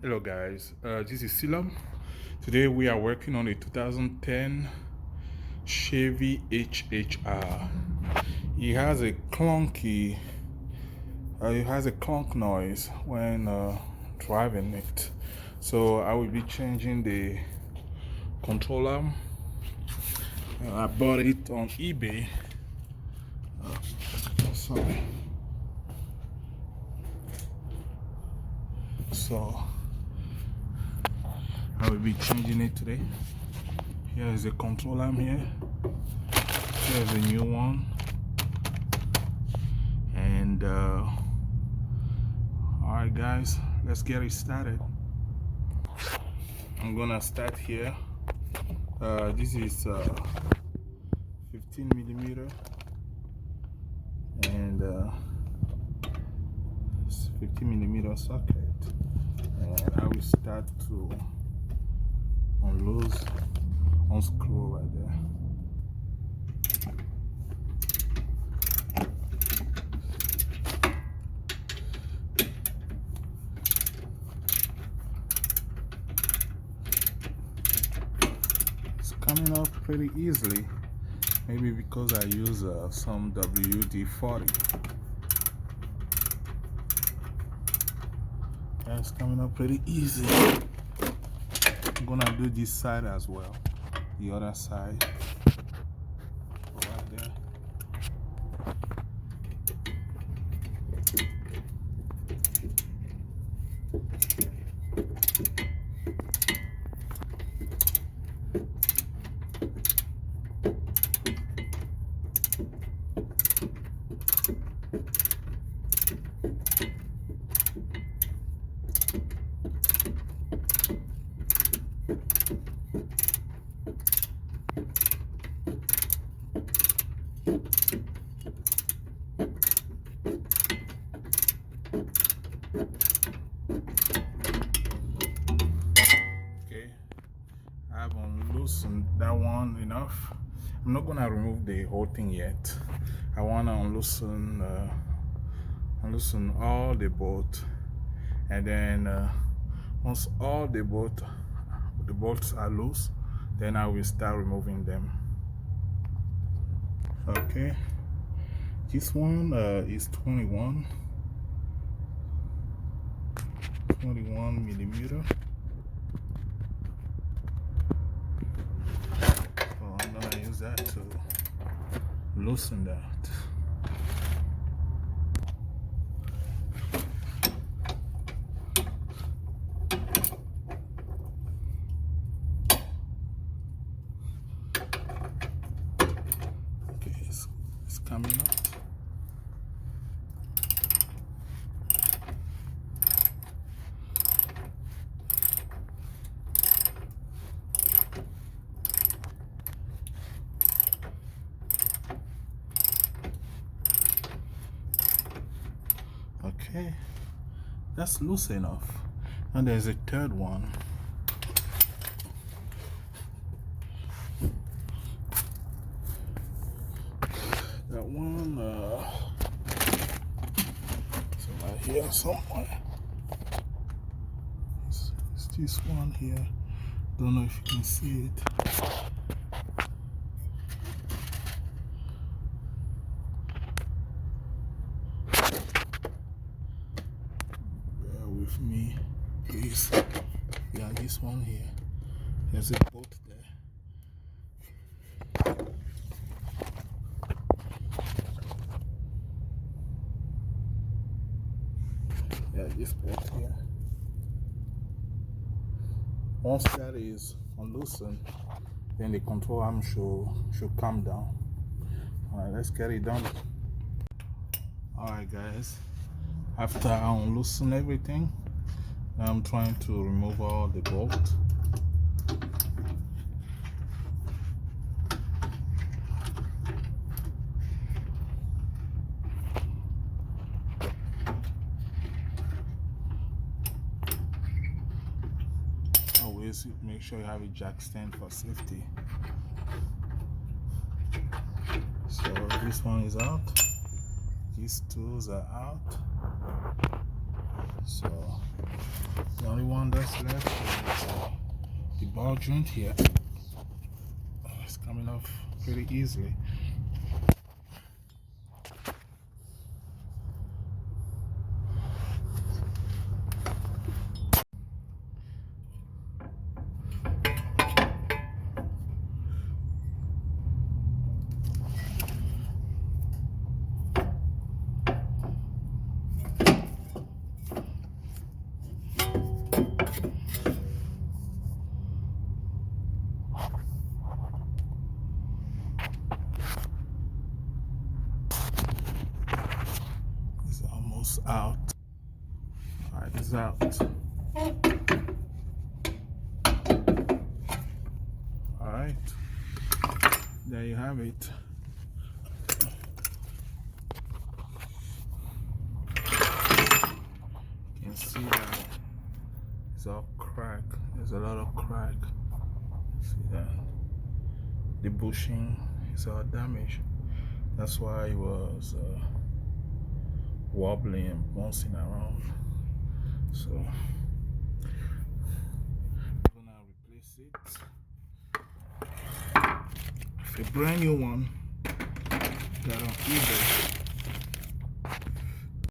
Hello guys, this is Silam. Today we are working on a 2010 Chevy HHR. It has a clunky, it has a clunk noise when driving it. So I will be changing the controller. I bought it on eBay. Sorry. So I will be changing it today. Here is the control arm here. Here's a new one. And alright guys, let's get it started. I'm gonna start here. This is 15 millimeter and 15 millimeter socket, and I will start to unscrew right there. It's coming off pretty easily, maybe because I use some WD-40. That's coming up pretty easy. I'm gonna do this side as well, the other side right there. Okay, I've unloosened that one enough. I'm not gonna remove the whole thing yet. I wanna unloosen all the bolt, and then once all the bolts are loose, then I will start removing them. Okay, this one is 21 millimeter. So I'm gonna use that to loosen that. Okay, it's coming up. Okay, that's loose enough. And there's a third one. That one, it's right here somewhere. It's this one here. Don't know if you can see it. Bear with me, please. Yeah, this one here. There's a bolt there. Yeah, this bolt here. Once that is unloosened, then the control arm should come down. Alright, let's get it done. Alright guys, after I unloosen everything, I'm trying to remove all the bolts. Always make sure you have a jack stand for safety. So this one is out. These tools are out. So The only one that's left is the ball joint here. It's coming off pretty easily. It's almost out. Alright, it's out. Alright, there you have it. You can see that it's all cracked. There's a lot of crack. See that? The bushing is all damaged. That's why it was wobbling and bouncing around. So I'm gonna replace it. It's a brand new one. Got on eBay.